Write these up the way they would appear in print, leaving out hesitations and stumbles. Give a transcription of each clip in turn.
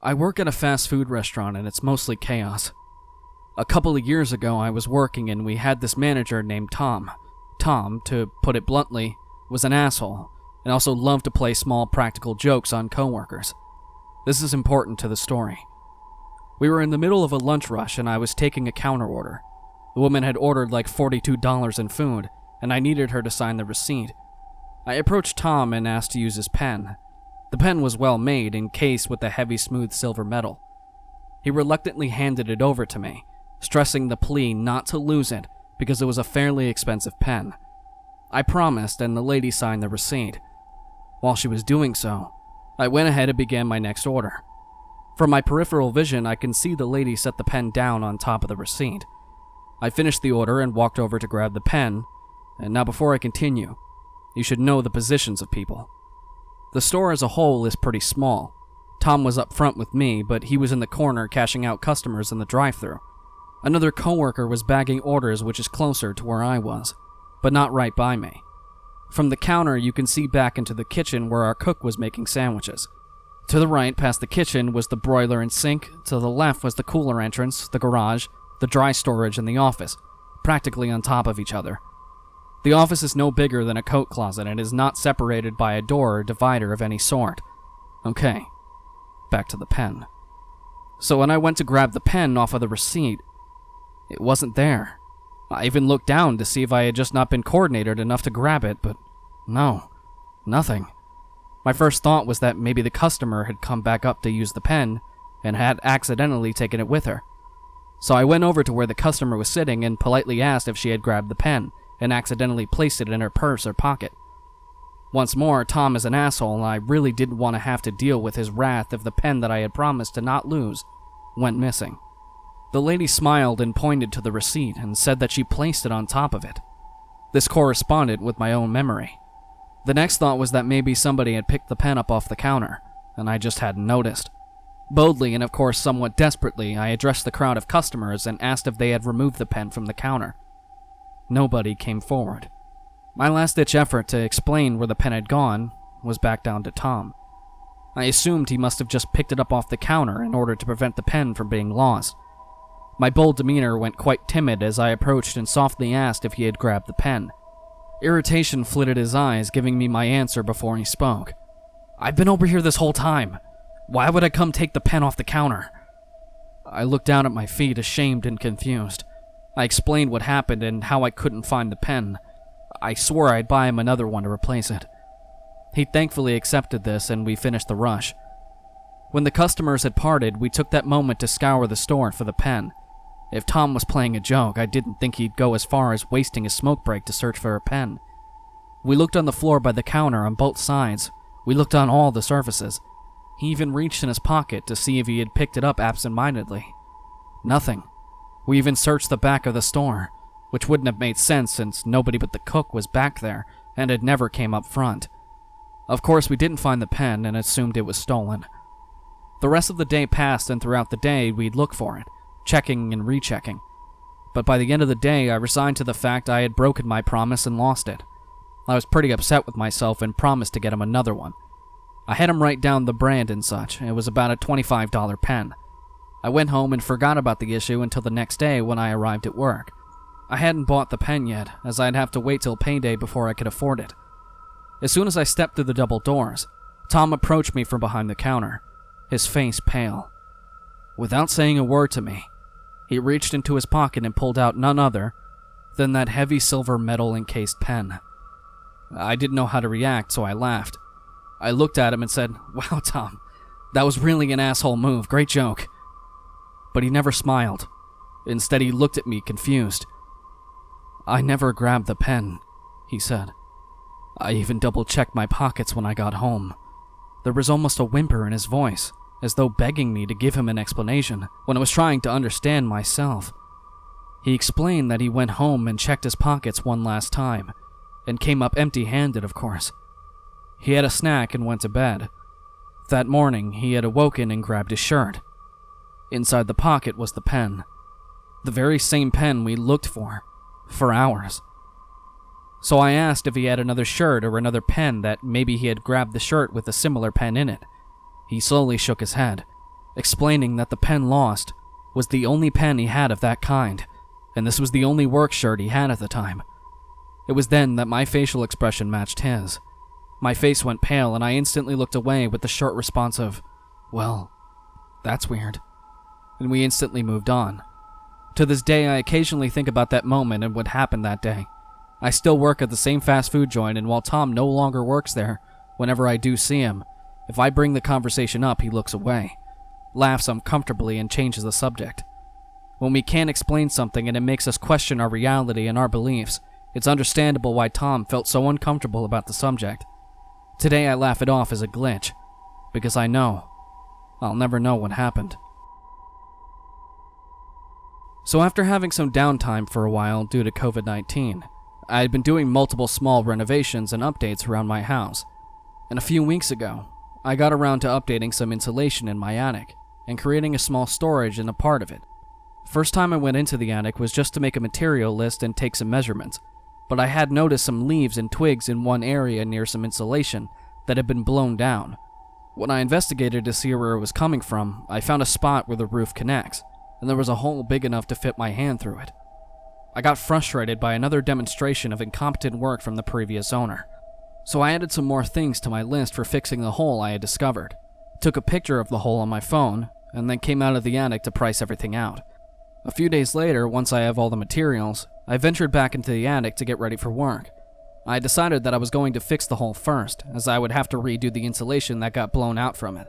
I work at a fast food restaurant and it's mostly chaos. A couple of years ago I was working and we had this manager named Tom. Tom, to put it bluntly, was an asshole and also loved to play small practical jokes on coworkers. This is important to the story. We were in the middle of a lunch rush and I was taking a counter order. The woman had ordered like $42 in food and I needed her to sign the receipt. I approached Tom and asked to use his pen. The pen was well made, encased with a heavy smooth silver metal. He reluctantly handed it over to me, stressing the plea not to lose it because it was a fairly expensive pen. I promised and the lady signed the receipt. While she was doing so, I went ahead and began my next order. From my peripheral vision, I can see the lady set the pen down on top of the receipt. I finished the order and walked over to grab the pen, and now before I continue, you should know the positions of people. The store as a whole is pretty small. Tom was up front with me, but he was in the corner cashing out customers in the drive-thru. Another coworker was bagging orders, which is closer to where I was, but not right by me. From the counter, you can see back into the kitchen where our cook was making sandwiches. To the right, past the kitchen, was the broiler and sink. To the left was the cooler entrance, the garage, the dry storage, and the office, practically on top of each other. The office is no bigger than a coat closet and is not separated by a door or divider of any sort. Okay, back to the pen. So when I went to grab the pen off of the receipt, it wasn't there. I even looked down to see if I had just not been coordinated enough to grab it, but no, nothing. My first thought was that maybe the customer had come back up to use the pen and had accidentally taken it with her. So I went over to where the customer was sitting and politely asked if she had grabbed the pen and accidentally placed it in her purse or pocket. Once more, Tom is an asshole and I really didn't want to have to deal with his wrath if the pen that I had promised to not lose went missing. The lady smiled and pointed to the receipt and said that she placed it on top of it. This corresponded with my own memory. The next thought was that maybe somebody had picked the pen up off the counter, and I just hadn't noticed. Boldly and of course somewhat desperately, I addressed the crowd of customers and asked if they had removed the pen from the counter. Nobody came forward. My last-ditch effort to explain where the pen had gone was back down to Tom. I assumed he must have just picked it up off the counter in order to prevent the pen from being lost. My bold demeanor went quite timid as I approached and softly asked if he had grabbed the pen. Irritation flitted his eyes, giving me my answer before he spoke. "I've been over here this whole time. Why would I come take the pen off the counter?" I looked down at my feet, ashamed and confused. I explained what happened and how I couldn't find the pen. I swore I'd buy him another one to replace it. He thankfully accepted this and we finished the rush. When the customers had parted, we took that moment to scour the store for the pen. If Tom was playing a joke, I didn't think he'd go as far as wasting his smoke break to search for a pen. We looked on the floor by the counter on both sides. We looked on all the surfaces. He even reached in his pocket to see if he had picked it up absent-mindedly. Nothing. We even searched the back of the store, which wouldn't have made sense since nobody but the cook was back there and had never came up front. Of course, we didn't find the pen and assumed it was stolen. The rest of the day passed, and throughout the day we'd look for it, checking and rechecking. But by the end of the day, I resigned to the fact I had broken my promise and lost it. I was pretty upset with myself and promised to get him another one. I had him write down the brand and such. It was about a $25 pen. I went home and forgot about the issue until the next day when I arrived at work. I hadn't bought the pen yet, as I'd have to wait till payday before I could afford it. As soon as I stepped through the double doors, Tom approached me from behind the counter, his face pale. Without saying a word to me, he reached into his pocket and pulled out none other than that heavy silver metal encased pen. I didn't know how to react, so I laughed. I looked at him and said, "Wow, Tom, that was really an asshole move, great joke." But he never smiled. Instead, he looked at me confused. "I never grabbed the pen," he said. "I even double-checked my pockets when I got home." There was almost a whimper in his voice, as though begging me to give him an explanation when I was trying to understand myself. He explained that he went home and checked his pockets one last time, and came up empty-handed, of course. He had a snack and went to bed. That morning, he had awoken and grabbed his shirt. Inside the pocket was the pen. The very same pen we looked for hours. So I asked if he had another shirt or another pen that maybe he had grabbed the shirt with a similar pen in it. He slowly shook his head. explaining that the pen lost was the only pen he had of that kind, and this was the only work shirt he had at the time. It was then that my facial expression matched his. My face went pale and I instantly looked away with the short response of, "Well, that's weird," and we instantly moved on. To this day, I occasionally think about that moment and what happened that day. I still work at the same fast food joint, and while Tom no longer works there, whenever I do see him, if I bring the conversation up, he looks away, laughs uncomfortably, and changes the subject. When we can't explain something and it makes us question our reality and our beliefs, it's understandable why Tom felt so uncomfortable about the subject. Today I laugh it off as a glitch, because I know I'll never know what happened. So after having some downtime for a while due to COVID-19, I had been doing multiple small renovations and updates around my house. And a few weeks ago, I got around to updating some insulation in my attic and creating a small storage in a part of it. First time I went into the attic was just to make a material list and take some measurements, but I had noticed some leaves and twigs in one area near some insulation that had been blown down. When I investigated to see where it was coming from, I found a spot where the roof connects, and there was a hole big enough to fit my hand through it. I got frustrated by another demonstration of incompetent work from the previous owner, so I added some more things to my list for fixing the hole I had discovered, took a picture of the hole on my phone, and then came out of the attic to price everything out. A few days later, once I have all the materials, I ventured back into the attic to get ready for work. I decided that I was going to fix the hole first, as I would have to redo the insulation that got blown out from it.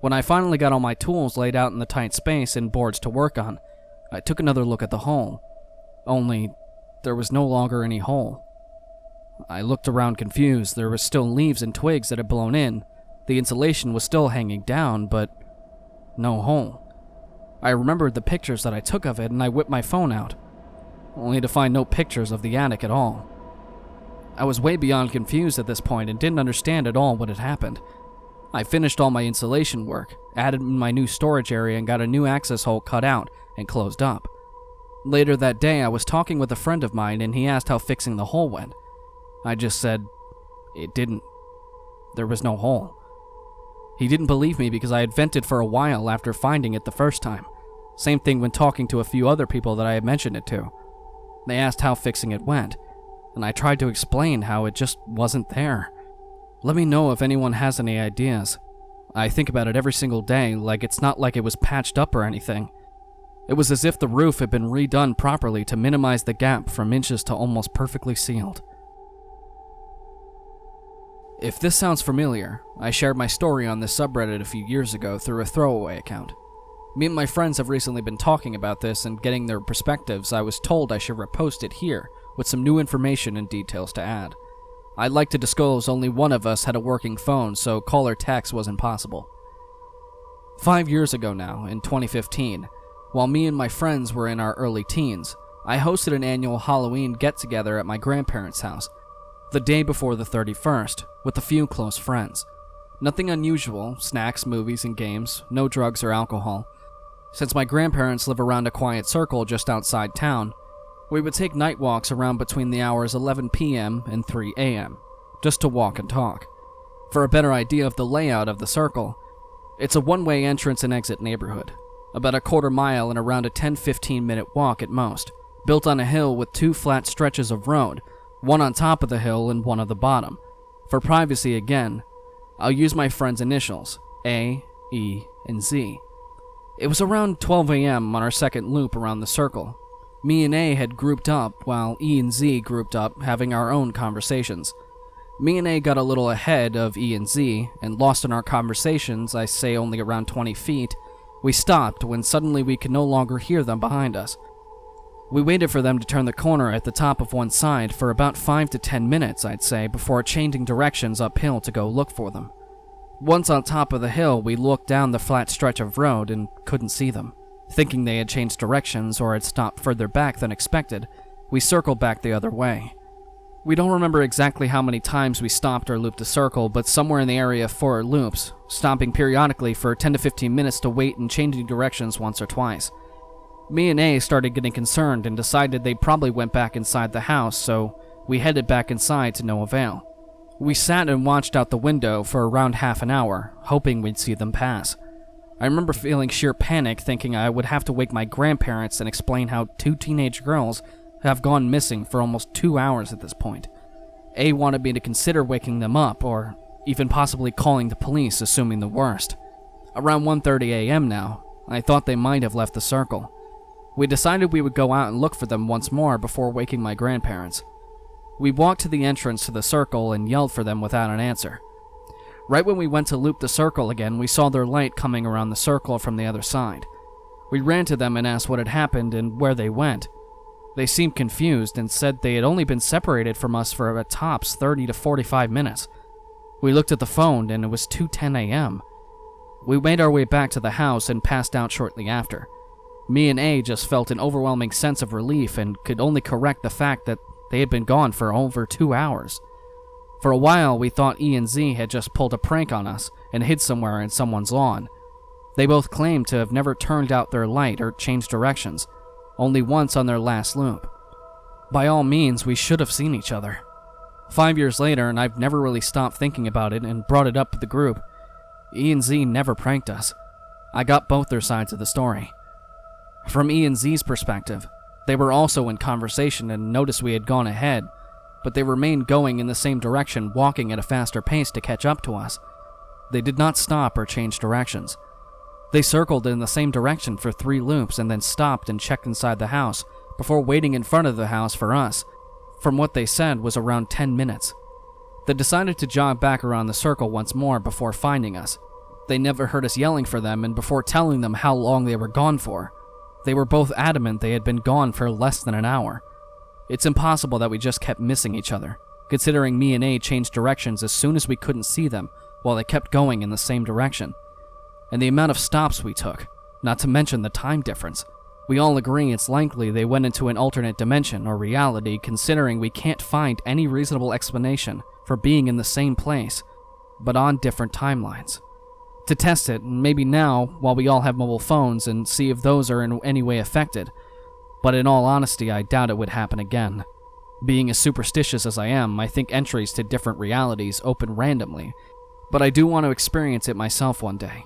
When I finally got all my tools laid out in the tight space and boards to work on, I took another look at the hole. Only, there was no longer any hole. I looked around confused. There were still leaves and twigs that had blown in. The insulation was still hanging down, but no hole. I remembered the pictures that I took of it, and I whipped my phone out, only to find no pictures of the attic at all. I was way beyond confused at this point and didn't understand at all what had happened. I finished all my insulation work, added in my new storage area, and got a new access hole cut out and closed up. Later that day, I was talking with a friend of mine, and he asked how fixing the hole went. I just said, it didn't. There was no hole. He didn't believe me because I had vented for a while after finding it the first time. Same thing when talking to a few other people that I had mentioned it to. They asked how fixing it went, and I tried to explain how it just wasn't there. Let me know if anyone has any ideas. I think about it every single day, like it's not like it was patched up or anything. It was as if the roof had been redone properly to minimize the gap from inches to almost perfectly sealed. If this sounds familiar, I shared my story on this subreddit a few years ago through a throwaway account. Me and my friends have recently been talking about this and getting their perspectives. I was told I should repost it here with some new information and details to add. I'd like to disclose only one of us had a working phone, so call or text wasn't possible. 5 years ago now, in 2015, while me and my friends were in our early teens, I hosted an annual Halloween get-together at my grandparents' house, the day before the 31st, with a few close friends. Nothing unusual, snacks, movies, and games, no drugs or alcohol. Since my grandparents live around a quiet circle just outside town, we would take night walks around between the hours 11 p.m. and 3 a.m., just to walk and talk. For a better idea of the layout of the circle, it's a one-way entrance and exit neighborhood, about a quarter mile and around a 10-15 minute walk at most, built on a hill with 2 flat stretches of road, one on top of the hill and one at the bottom. For privacy again, I'll use my friends' initials, A, E, and Z. It was around 12 a.m. on our second loop around the circle. Me and A had grouped up, while E and Z grouped up, having our own conversations. Me and A got a little ahead of E and Z, and lost in our conversations, I say only around 20 feet, we stopped when suddenly we could no longer hear them behind us. We waited for them to turn the corner at the top of one side for about 5 to 10 minutes, I'd say, before changing directions uphill to go look for them. Once on top of the hill, we looked down the flat stretch of road and couldn't see them. Thinking they had changed directions or had stopped further back than expected, we circled back the other way. We don't remember exactly how many times we stopped or looped the circle, but somewhere in the area of 4 loops, stopping periodically for 10 to 15 minutes to wait and changing directions once or twice. Me and A started getting concerned and decided they probably went back inside the house, so we headed back inside to no avail. We sat and watched out the window for around half an hour, hoping we'd see them pass. I remember feeling sheer panic, thinking I would have to wake my grandparents and explain how 2 teenage girls have gone missing for almost 2 hours at this point. A wanted me to consider waking them up, or even possibly calling the police, assuming the worst. Around 1:30 a.m. now, I thought they might have left the circle. We decided we would go out and look for them once more before waking my grandparents. We walked to the entrance to the circle and yelled for them without an answer. Right when we went to loop the circle again, we saw their light coming around the circle from the other side. We ran to them and asked what had happened and where they went. They seemed confused and said they had only been separated from us for at tops 30 to 45 minutes. We looked at the phone and it was 2:10 a.m. We made our way back to the house and passed out shortly after. Me and A just felt an overwhelming sense of relief and could only correct the fact that they had been gone for over 2 hours. For a while, we thought E and Z had just pulled a prank on us and hid somewhere in someone's lawn. They both claimed to have never turned out their light or changed directions, only once on their last loop. By all means, we should have seen each other. 5 years later, and I've never really stopped thinking about it and brought it up with the group, E and Z never pranked us. I got both their sides of the story. From E and Z's perspective, they were also in conversation and noticed we had gone ahead, but they remained going in the same direction, walking at a faster pace to catch up to us. They did not stop or change directions. They circled in the same direction for 3 loops and then stopped and checked inside the house before waiting in front of the house for us. From what they said was around 10 minutes. They decided to jog back around the circle once more before finding us. They never heard us yelling for them, and before telling them how long they were gone for, they were both adamant they had been gone for less than an hour. It's impossible that we just kept missing each other, considering me and A changed directions as soon as we couldn't see them while they kept going in the same direction. And the amount of stops we took, not to mention the time difference. We all agree it's likely they went into an alternate dimension or reality, considering we can't find any reasonable explanation for being in the same place, but on different timelines. To test it, maybe now, while we all have mobile phones, and see if those are in any way affected. But in all honesty, I doubt it would happen again. Being as superstitious as I am, I think entries to different realities open randomly, but I do want to experience it myself one day.